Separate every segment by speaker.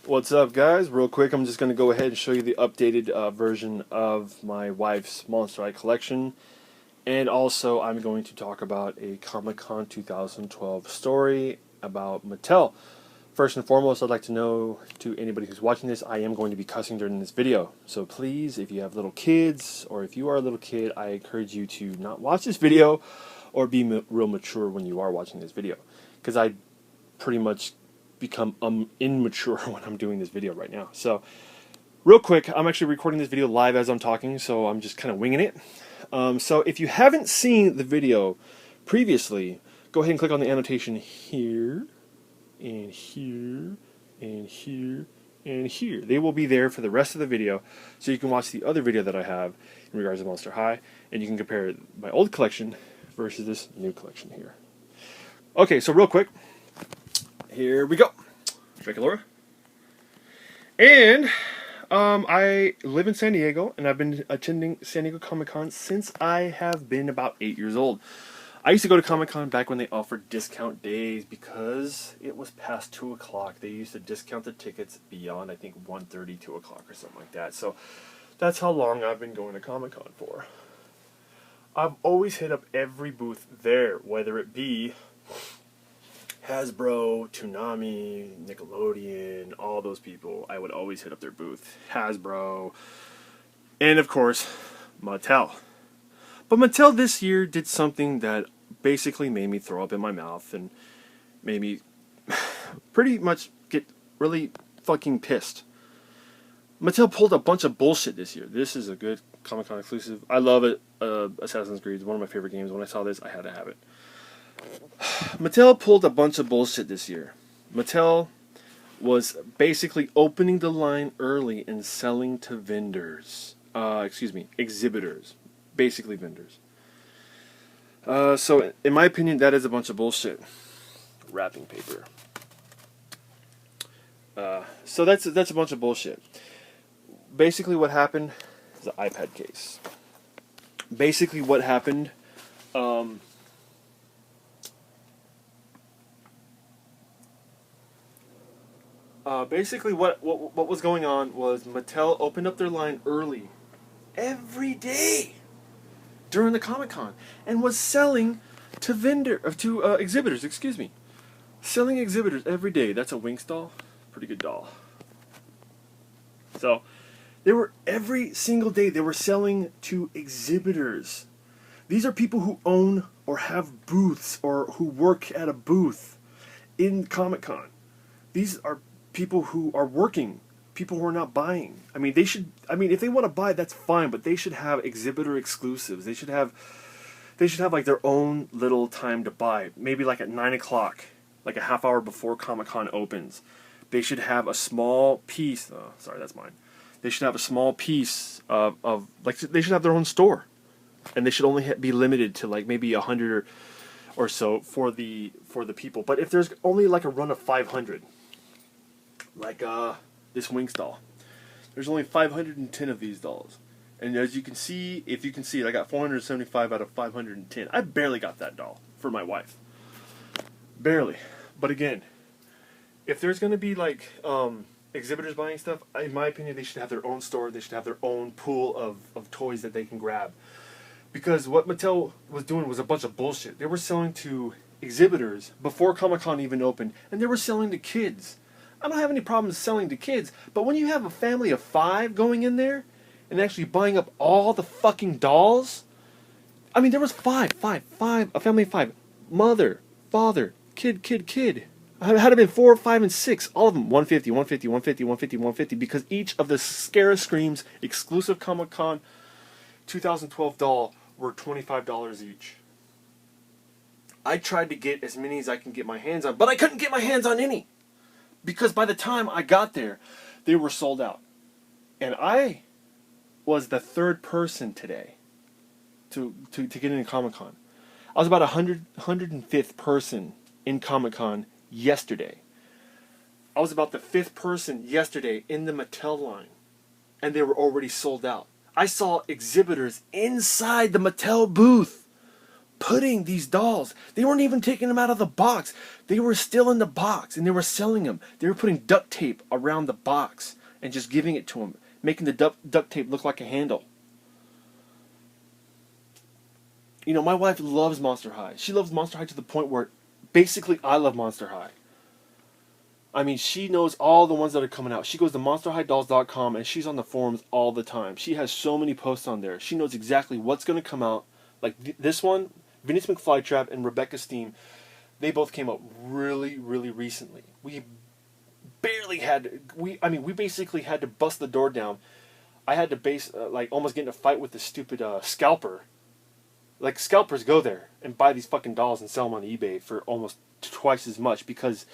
Speaker 1: What's up, guys? Real quick, I'm just going to go ahead and show you the updated version of my wife's Monster High collection. And also, I'm going to talk about a Comic-Con 2012 story about Mattel. First and foremost, I'd like to know to anybody who's watching this, I am going to be cussing during this video. So please, if you have little kids, or if you are a little kid, I encourage you to not watch this video or be real mature when you are watching this video. Because I pretty much become immature when I'm doing this video right now. So real quick, I'm actually recording this video live as I'm talking, so I'm just kind of winging it. So if you haven't seen the video previously, go ahead and click on the annotation here, and here, and here, and here. They will be there for the rest of the video, so you can watch the other video that I have in regards to Monster High, and you can compare my old collection versus this new collection here. Okay, so real quick, here we go. Drake and Laura. And I live in San Diego, and I've been attending San Diego Comic-Con since I have been about 8 years old. I used to go to Comic-Con back when they offered discount days because it was past 2 o'clock. They used to discount the tickets beyond, I think, 1:30, 2 o'clock or something like that. So that's how long I've been going to Comic-Con for. I've always hit up every booth there, whether it be Hasbro, Toonami, Nickelodeon, all those people. I would always hit up their booth. Hasbro, and of course, Mattel. But Mattel this year did something that basically made me throw up in my mouth and made me pretty much get really fucking pissed. Mattel pulled a bunch of bullshit this year. This is a good Comic-Con exclusive. I love it. Assassin's Creed is one of my favorite games. When I saw this, I had to have it. Mattel pulled a bunch of bullshit this year. Mattel was basically opening the line early and selling to vendors. Exhibitors. Basically vendors. So, in my opinion, that is a bunch of bullshit. Wrapping paper. So that's a bunch of bullshit. Basically what happened is an iPad case. Basically what happened... basically what was going on was Mattel opened up their line early every day during the Comic-Con and was selling to exhibitors, selling exhibitors every day. That's a Winx doll, pretty good doll. So they were every single day they were selling to exhibitors. These are people who own or have booths or who work at a booth in Comic-Con. These are people who are working, people who are not buying. I mean, if they want to buy, that's fine, but they should have exhibitor exclusives. They should have like their own little time to buy. Maybe like at 9 o'clock, like a half hour before Comic-Con opens. They should have a small piece. Oh, sorry, that's mine. They should have a small piece of like they should have their own store, and they should only be limited to like maybe 100 or so for the people. But if there's only like a run of 500. Like this Winx doll. There's only 510 of these dolls. And as you can see, if you can see it, I got 475 out of 510. I barely got that doll for my wife. Barely. But again, if there's going to be like exhibitors buying stuff, in my opinion, they should have their own store. They should have their own pool of toys that they can grab. Because what Mattel was doing was a bunch of bullshit. They were selling to exhibitors before Comic-Con even opened. And they were selling to kids. I don't have any problems selling to kids, but when you have a family of 5 going in there and actually buying up all the fucking dolls, I mean, there was five, a family of 5, mother, father, kid. It had to have been 4, 5, and 6, all of them, 150, 150, 150, 150, 150, because each of the Scarah Screams exclusive Comic-Con 2012 doll were $25 each. I tried to get as many as I can get my hands on, but I couldn't get my hands on any. Because by the time I got there, they were sold out. And I was the 3rd person today to get into Comic-Con. I was about 105th person in Comic-Con yesterday. I was about the 5th person yesterday in the Mattel line. And they were already sold out. I saw exhibitors inside the Mattel booth putting these dolls, they weren't even taking them out of the box. They were still in the box, and they were selling them. They were putting duct tape around the box and just giving it to them, making the duct tape look like a handle. You know, my wife loves Monster High. She loves Monster High to the point where basically I love Monster High. I mean, she knows all the ones that are coming out. She goes to monsterhighdolls.com and she's on the forums all the time. She has so many posts on there. She knows exactly what's going to come out. Like this one, Vinny's McFlytrap and Rebecca Steam, they both came out really, really recently. We basically had to bust the door down. I had to almost get in a fight with the stupid scalper. Like, scalpers go there and buy these fucking dolls and sell them on eBay for almost twice as much because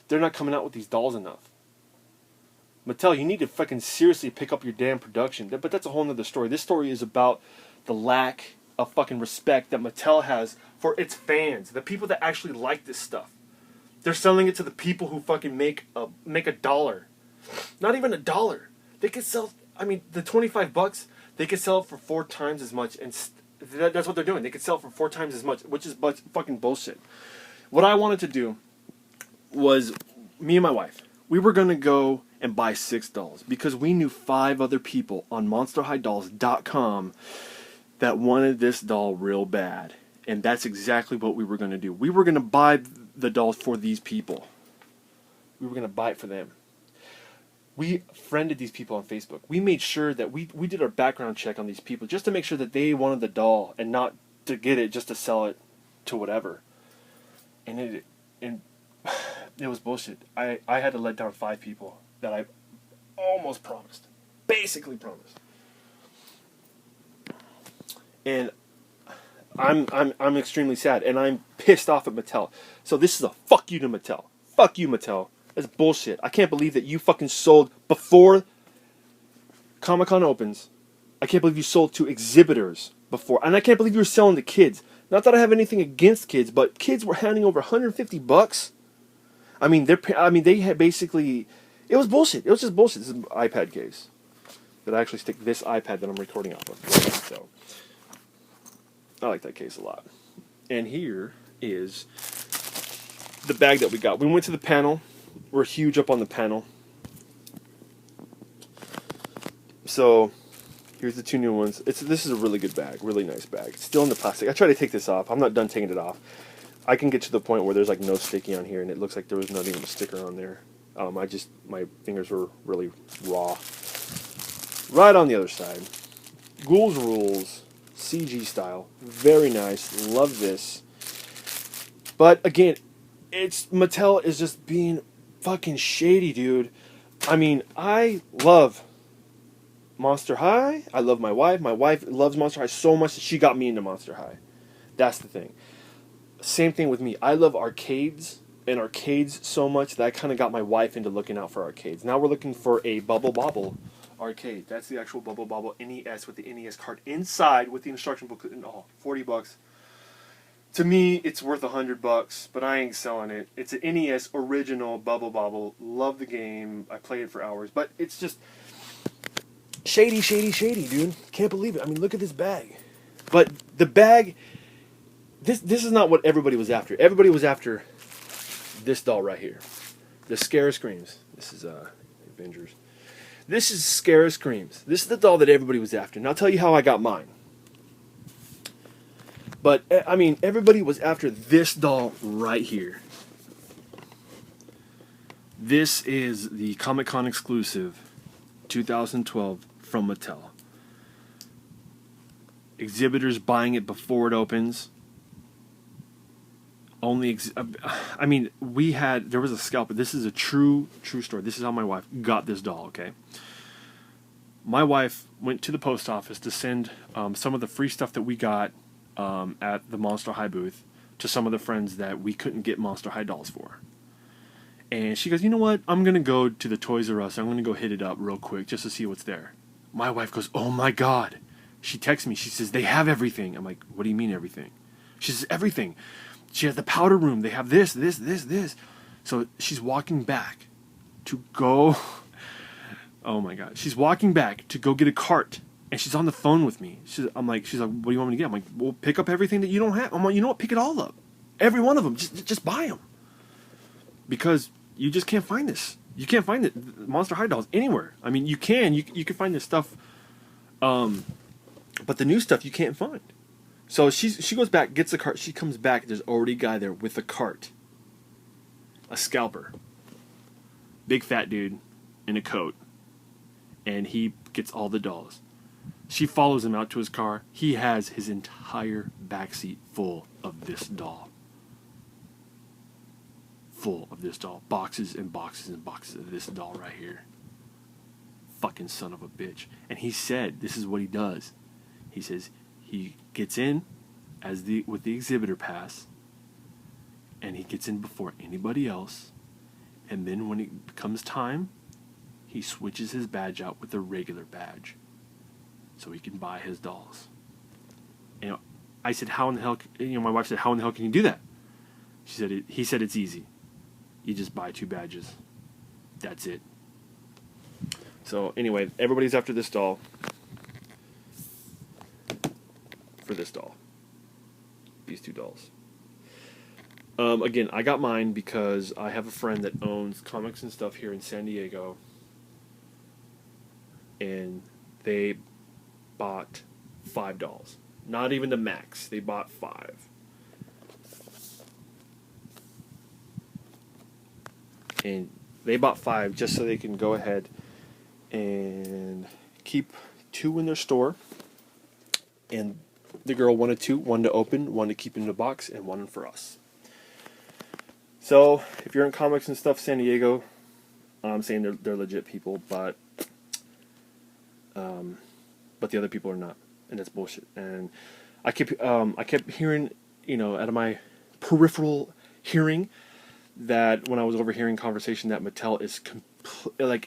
Speaker 1: they're not coming out with these dolls enough. Mattel, you need to fucking seriously pick up your damn production. But that's a whole nother story. This story is about the lack of fucking respect that Mattel has for its fans, the people that actually like this stuff. They're selling it to the people who fucking make $1. Not even $1. They could sell, the $25, they could sell it for 4 times as much, and that's what they're doing. They could sell it for 4 times as much, which is fucking bullshit. What I wanted to do was, me and my wife, we were going to go and buy 6 dolls because we knew 5 other people on monsterhighdolls.com that wanted this doll real bad. And that's exactly what we were going to do. We were going to buy the dolls for these people. We were going to buy it for them. We friended these people on Facebook. We made sure that we did our background check on these people just to make sure that they wanted the doll and not to get it just to sell it to whatever. And it was bullshit. I had to let down 5 people that I almost promised. Basically promised. And I'm extremely sad, and I'm pissed off at Mattel. So this is a fuck you to Mattel. Fuck you, Mattel. That's bullshit. I can't believe that you fucking sold before Comic-Con opens. I can't believe you sold to exhibitors before. And I can't believe you were selling to kids. Not that I have anything against kids, but kids were handing over $150. They had basically, it was bullshit. It was just bullshit. This is an iPad case that I actually stick this iPad that I'm recording off of. So I like that case a lot. And here is the bag that we got. We went to the panel. We're huge up on the panel. So here's the 2 new ones. This is a really good bag, really nice bag. It's still in the plastic. I try to take this off. I'm not done taking it off. I can get to the point where there's like no sticky on here, and it looks like there was not even a sticker on there. My fingers were really raw. Right on the other side, Ghouls Rules, CG style, very nice. Love this. But again, Mattel is just being fucking shady, dude. I love Monster High. I love my wife. My wife loves Monster High so much that she got me into Monster High. That's the thing. Same thing with me. I love arcades so much that I kind of got my wife into looking out for arcades. Now we're looking for a Bubble Bobble arcade. That's the actual Bubble Bobble NES with the NES card inside with the instruction booklet and all. $40. To me, it's worth $100, but I ain't selling it. It's an NES original Bubble Bobble. Love the game. I play it for hours, but it's just shady, dude. Can't believe it. Look at this bag. But the bag, this is not what everybody was after. Everybody was after this doll right here, the Scarah Screams. This is Avengers. This is Scarah Screams. This is the doll that everybody was after. And I'll tell you how I got mine. But, everybody was after this doll right here. This is the Comic-Con exclusive 2012 from Mattel. Exhibitors buying it before it opens. There was a scalper. This is a true story. This is how my wife got this doll, okay? My wife went to the post office to send some of the free stuff that we got at the Monster High booth to some of the friends that we couldn't get Monster High dolls for. And she goes, you know what? I'm going to go to the Toys R Us. I'm going to go hit it up real quick just to see what's there. My wife goes, oh my God. She texts me. She says, they have everything. I'm like, what do you mean everything? She says, everything. She has the powder room. They have this. So she's walking back to go. Oh my God. She's walking back to go get a cart And she's on the phone with me. She's like, what do you want me to get? I'm like, well, pick up everything that you don't have. I'm like, you know what? Pick it all up. Every one of them. Just buy them. Because you just can't find this. You can't find it, Monster High dolls anywhere. I mean, you can find this stuff, but the new stuff you can't find. So she goes back, gets the cart. She comes back. There's already a guy there with a cart, a scalper, big fat dude in a coat, and he gets all the dolls. She follows him out to his car. He has his entire backseat full of this doll. Full of this doll. Boxes and boxes and boxes of this doll right here. Fucking son of a bitch. And he said, this is what he does. He says he gets in with the exhibitor pass, and he gets in before anybody else, and then when it comes time, he switches his badge out with a regular badge so he can buy his dolls. And I said, how in the hell, my wife said, how in the hell can you do that? He said it's easy. You just buy 2 badges. That's it. So anyway, everybody's after this doll. For this doll. These 2 dolls. Again, I got mine because I have a friend that owns comics and stuff here in San Diego. And they bought 5 dolls. Not even the max. They bought 5. And they bought 5 just so they can go ahead and keep 2 in their store. And the girl wanted 2, 1 to open, 1 to keep in the box, and 1 for us. So, if you're in comics and stuff, San Diego, I'm saying they're legit people, but the other people are not, and that's bullshit. And I kept hearing, out of my peripheral hearing, that when I was overhearing conversation that Mattel is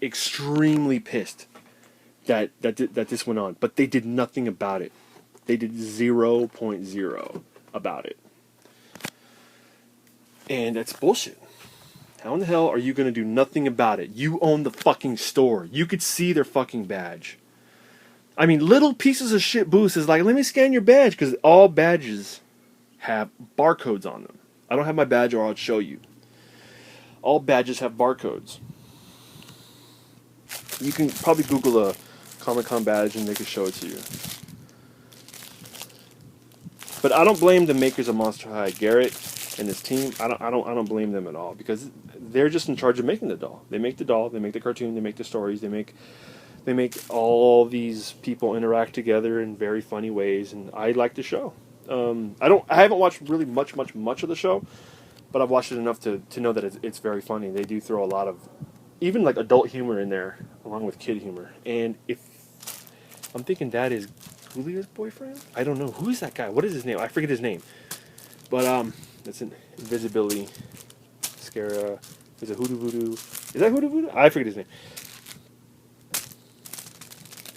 Speaker 1: extremely pissed that this went on, but they did nothing about it. They did 0.0 about it, and that's bullshit. How in the hell are you gonna do nothing about it? You own the fucking store. You could see their fucking badge. I mean, little pieces of shit booths is like, let me scan your badge, because all badges have barcodes on them. I don't have my badge, or I'll show you. All badges have barcodes. You can probably Google a Comic-Con badge and they can show it to you. But I don't blame the makers of Monster High, Garrett and his team. I don't blame them at all, because they're just in charge of making the doll. They make the doll, they make the cartoon, they make the stories, they make all these people interact together in very funny ways, and I like the show. I haven't watched really much of the show, but I've watched it enough to know that it's very funny. They do throw a lot of even like adult humor in there along with kid humor. And if I'm thinking that is Julio's boyfriend, I don't know who is that guy. What is his name? I forget his name. But that's an Invisibility. Scarah. Is it Hoodoo Voodoo? Is that Hoodoo Voodoo? I forget his name.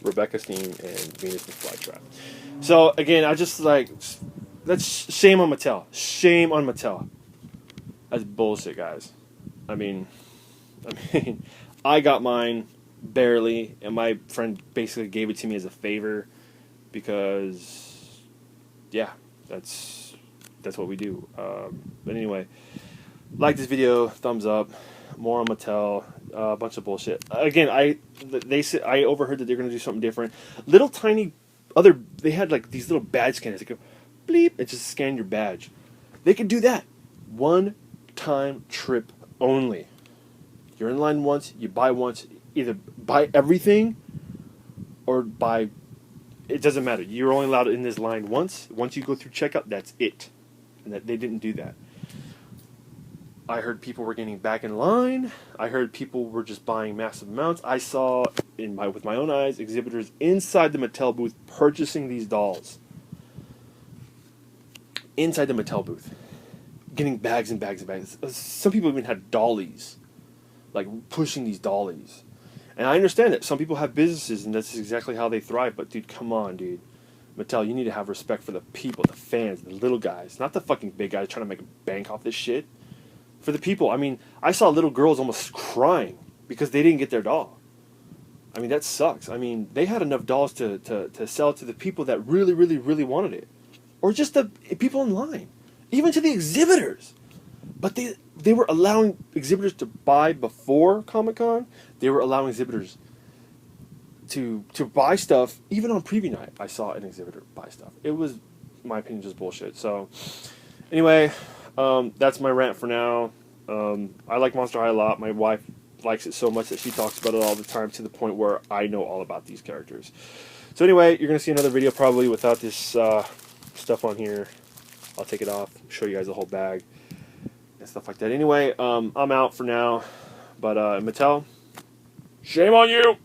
Speaker 1: Rebecca Steam and Venus the Flytrap. So again, I just that's shame on Mattel. Shame on Mattel. That's bullshit, guys. I mean, I got mine barely, and my friend basically gave it to me as a favor because, yeah, that's what we do. But anyway, like this video, thumbs up. More on Mattel. A bunch of bullshit. Again, I overheard that they're going to do something different. Little tiny they had like these little badge scanners that go bleep and just scan your badge. They can do that. One-time trip only. You're in line once, you buy once, either buy everything or buy, it doesn't matter. You're only allowed in this line once. Once you go through checkout, that's it. And that they didn't do that. I heard people were getting back in line. I heard people were just buying massive amounts. I saw with my own eyes exhibitors inside the Mattel booth purchasing these dolls. Inside the Mattel booth. Getting bags and bags and bags. Some people even had dollies. Like pushing these dollies. And I understand that some people have businesses and that's exactly how they thrive. But dude, come on, dude. Mattel, you need to have respect for the people, the fans, the little guys. Not the fucking big guys trying to make a bank off this shit. For the people, I mean, I saw little girls almost crying because they didn't get their doll. I mean, that sucks. I mean, they had enough dolls to sell to the people that really, really, really wanted it. Or just the people in line. Even to the exhibitors. But they were allowing exhibitors to buy before Comic-Con. They were allowing exhibitors to buy stuff. Even on preview night, I saw an exhibitor buy stuff. It was, in my opinion, just bullshit. So, anyway, that's my rant for now. I like Monster High a lot. My wife likes it so much that she talks about it all the time, to the point where I know all about these characters. So anyway, you're going to see another video probably without this stuff on here. I'll take it off, show you guys the whole bag and stuff like that. Anyway, I'm out for now. But Mattel, shame on you!